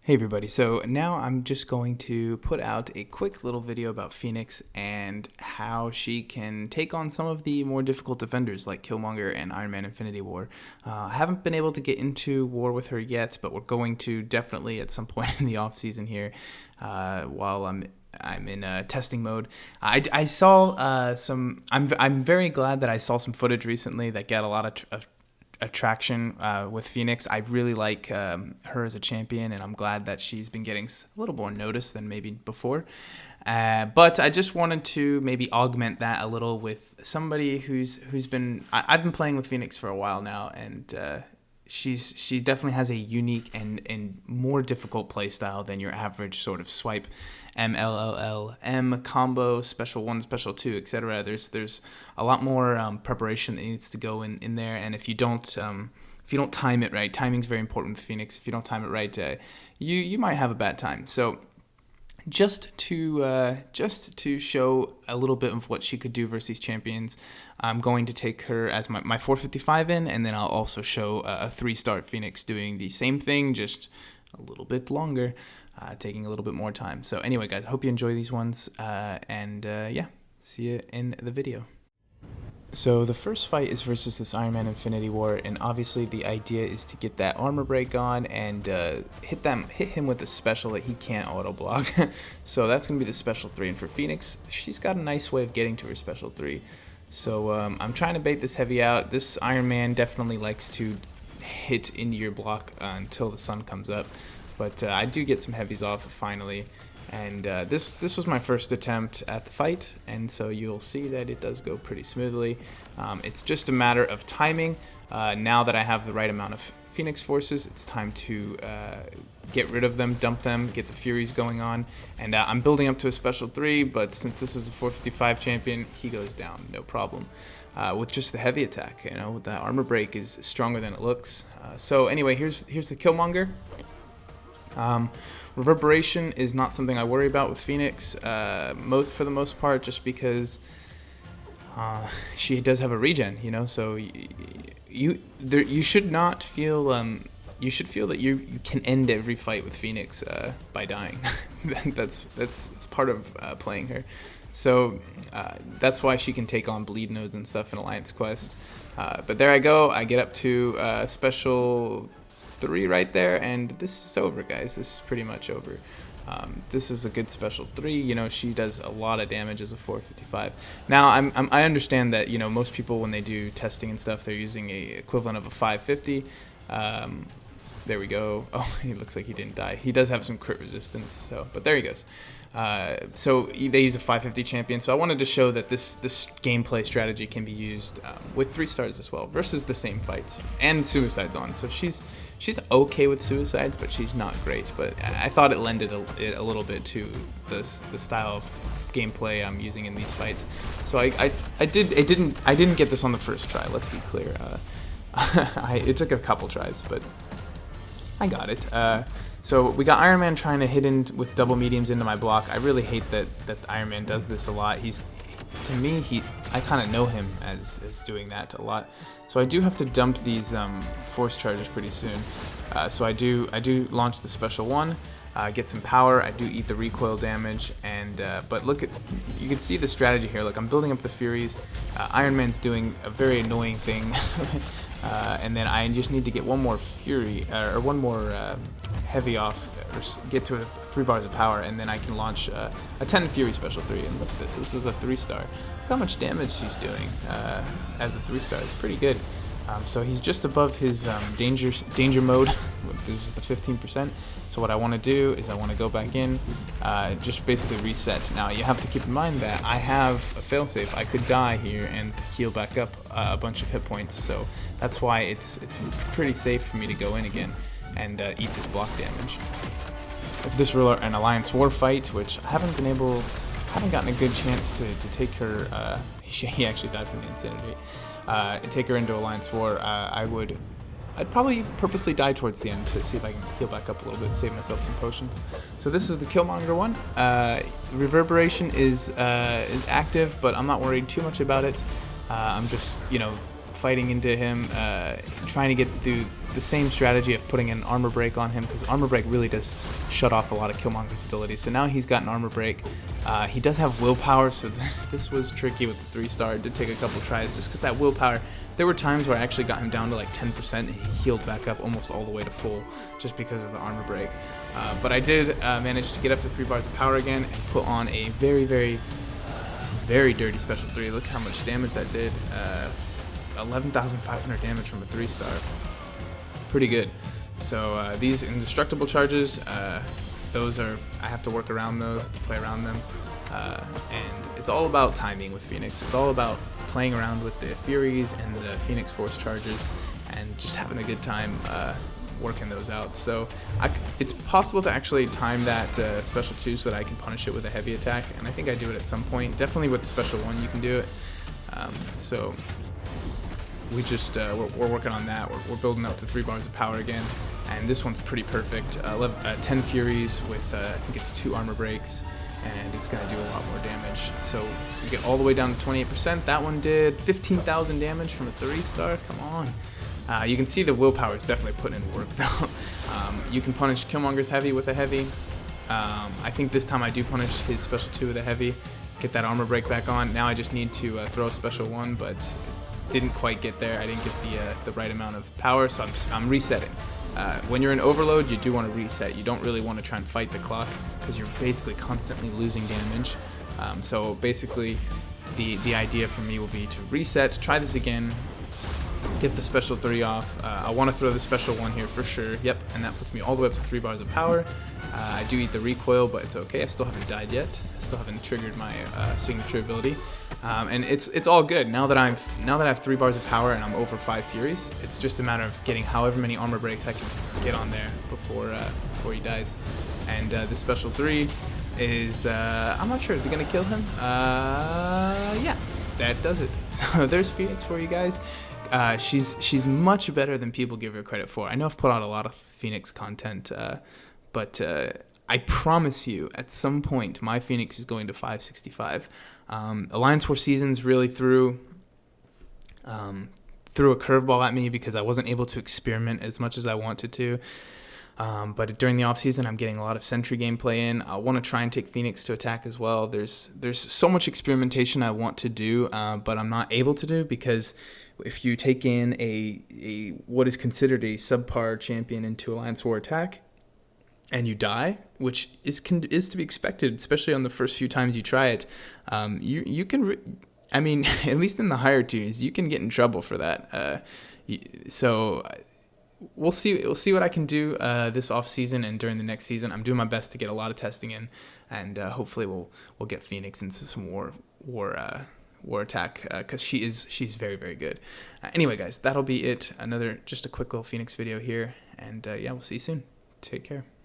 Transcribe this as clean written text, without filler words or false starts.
Hey everybody, so now I'm just going to put out a quick little video about Phoenix and how she can take on some of the more difficult defenders like Killmonger and Iron Man Infinity War. I haven't been able to get into war with her yet, but we're going to definitely at some point in the off season here while I'm in testing mode. I saw some. I'm very glad that I saw some footage recently that got a lot of attraction with Phoenix. I really like her as a champion, and I'm glad that she's been getting a little more notice than maybe before. But I just wanted to maybe augment that a little with somebody who's been. I've been playing with Phoenix for a while now, and she definitely has a unique and more difficult play style than your average sort of swipe MLLM combo, special 1, special 2, etc. There's a lot more preparation that needs to go in there, and if you don't time it right, timing's very important with Phoenix. If you don't time it right, you might have a bad time. So just to show a little bit of what she could do versus these champions, I'm going to take her as my 455 in, and then I'll also show a 3-star Phoenix doing the same thing, just a little bit longer, taking a little bit more time. So anyway, guys, I hope you enjoy these ones, and yeah, see you in the video. So the first fight is versus this Iron Man Infinity War, and obviously the idea is to get that armor break on and hit him with a special that he can't auto block. So that's gonna be the special 3, and for Phoenix, she's got a nice way of getting to her special 3. So I'm trying to bait this heavy out. This Iron Man definitely likes to hit into your block until the sun comes up, but I do get some heavies off finally. And this was my first attempt at the fight, and so you'll see that it does go pretty smoothly. It's just a matter of timing. Now that I have the right amount of Phoenix forces, it's time to get rid of them, dump them, get the Furies going on. And I'm building up to a special 3, but since this is a 455 champion, he goes down, no problem. With just the heavy attack, the armor break is stronger than it looks. So anyway, here's the Killmonger. Reverberation is not something I worry about with Phoenix for the most part, just because she does have a regen, so you should not feel you should feel that you can end every fight with Phoenix by dying. that's part of playing her. So that's why she can take on bleed nodes and stuff in Alliance Quest. But there I go. I get up to special 3 right there, and this is over, guys. This is pretty much over. This is a good special 3. She does a lot of damage as a 455. Now I understand that most people, when they do testing and stuff, they're using a equivalent of a 550. There we go. Oh, he looks like he didn't die. He does have some crit resistance, but there he goes. So they use a 550 champion, so I wanted to show that this gameplay strategy can be used with 3 stars as well versus the same fights, and Suicide's on. So she's okay with Suicides, but she's not great. But I thought it lended a little bit to the style of gameplay I'm using in these fights. So I didn't get this on the first try. Let's be clear. It took a couple tries, but I got it. So we got Iron Man trying to hit in with double mediums into my block. I really hate that Iron Man does this a lot. I kind of know him as doing that a lot. So I do have to dump these force charges pretty soon. So I do launch the special 1, get some power. I do eat the recoil damage, and but you can see the strategy here. Look, I'm building up the Furies. Iron Man's doing a very annoying thing. And then I just need to get one more Fury, or one more heavy off, or get to 3 bars of power, and then I can launch a 10 Fury special 3. And look at this. This is a 3-star. Look how much damage she's doing as a 3-star. It's pretty good. So he's just above his danger mode. This is the 15%. So what I want to do is I want to go back in, just basically reset. Now you have to keep in mind that I have a failsafe. I could die here and heal back up a bunch of hit points. So that's why it's pretty safe for me to go in again and eat this block damage. If this were an Alliance War fight, which I haven't gotten a good chance to take her. He actually died from the insanity. Take her into Alliance War. I'd probably purposely die towards the end to see if I can heal back up a little bit, save myself some potions. So this is the Killmonger one. Reverberation is active, but I'm not worried too much about it. I'm just, fighting into him, trying to get through the same strategy of putting an armor break on him, because armor break really does shut off a lot of Killmonger's abilities. So now he's got an armor break. He does have willpower, so this was tricky with the 3-star. It did take a couple tries just because that willpower. There were times where I actually got him down to like 10% and he healed back up almost all the way to full just because of the armor break. But I did manage to get up to 3 bars of power again and put on a very, very, very dirty special 3. Look how much damage that did. 11,500 damage from a 3-star. Pretty good. So these indestructible charges, those are, I have to work around those, to play around them. And it's all about timing with Phoenix. It's all about playing around with the Furies and the Phoenix Force charges and just having a good time working those out. So it's possible to actually time that special 2 so that I can punish it with a heavy attack, and I think I do it at some point. Definitely with the special 1 you can do it. So we just we're working on that. We're building up to 3 bars of power again, and this one's pretty perfect. 10 Furies with I think it's 2 armor breaks, and it's gonna do a lot more damage. So we get all the way down to 28%. That one did 15,000 damage from a 3-star. Come on. You can see the willpower is definitely putting in work though. You can punish Killmonger's heavy with a heavy. I think this time I do punish his special 2 with a heavy. Get that armor break back on. Now I just need to throw a special 1, but didn't quite get there. I didn't get the right amount of power, so I'm resetting. When you're in overload, you do want to reset. You don't really want to try and fight the clock because you're basically constantly losing damage. So basically, the idea for me will be to reset, try this again, get the special 3 off. I want to throw the special 1 here for sure. Yep, and that puts me all the way up to 3 bars of power. I do eat the recoil, but it's okay. I still haven't died yet. I still haven't triggered my signature ability, and it's all good. Now that I have 3 bars of power and I'm over 5 Furies, it's just a matter of getting however many armor breaks I can get on there before he dies. And the special 3 is I'm not sure. Is it gonna kill him? Yeah, that does it. So there's Phoenix for you guys. She's much better than people give her credit for. I know I've put out a lot of Phoenix content, but I promise you, at some point, my Phoenix is going to 565. Alliance War Seasons really threw a curveball at me because I wasn't able to experiment as much as I wanted to. But during the off season, I'm getting a lot of Sentry gameplay in. I want to try and take Phoenix to attack as well. There's so much experimentation I want to do, but I'm not able to do because if you take in a what is considered a subpar champion into Alliance War attack, and you die, which is to be expected, especially on the first few times you try it, you can. I mean, at least in the higher tiers, you can get in trouble for that. So we'll see. We'll see what I can do this off season and during the next season. I'm doing my best to get a lot of testing in, and hopefully we'll get Phoenix into some war attack because she's very, very good. Anyway, guys, that'll be it. Just a quick little Phoenix video here, and yeah, we'll see you soon. Take care.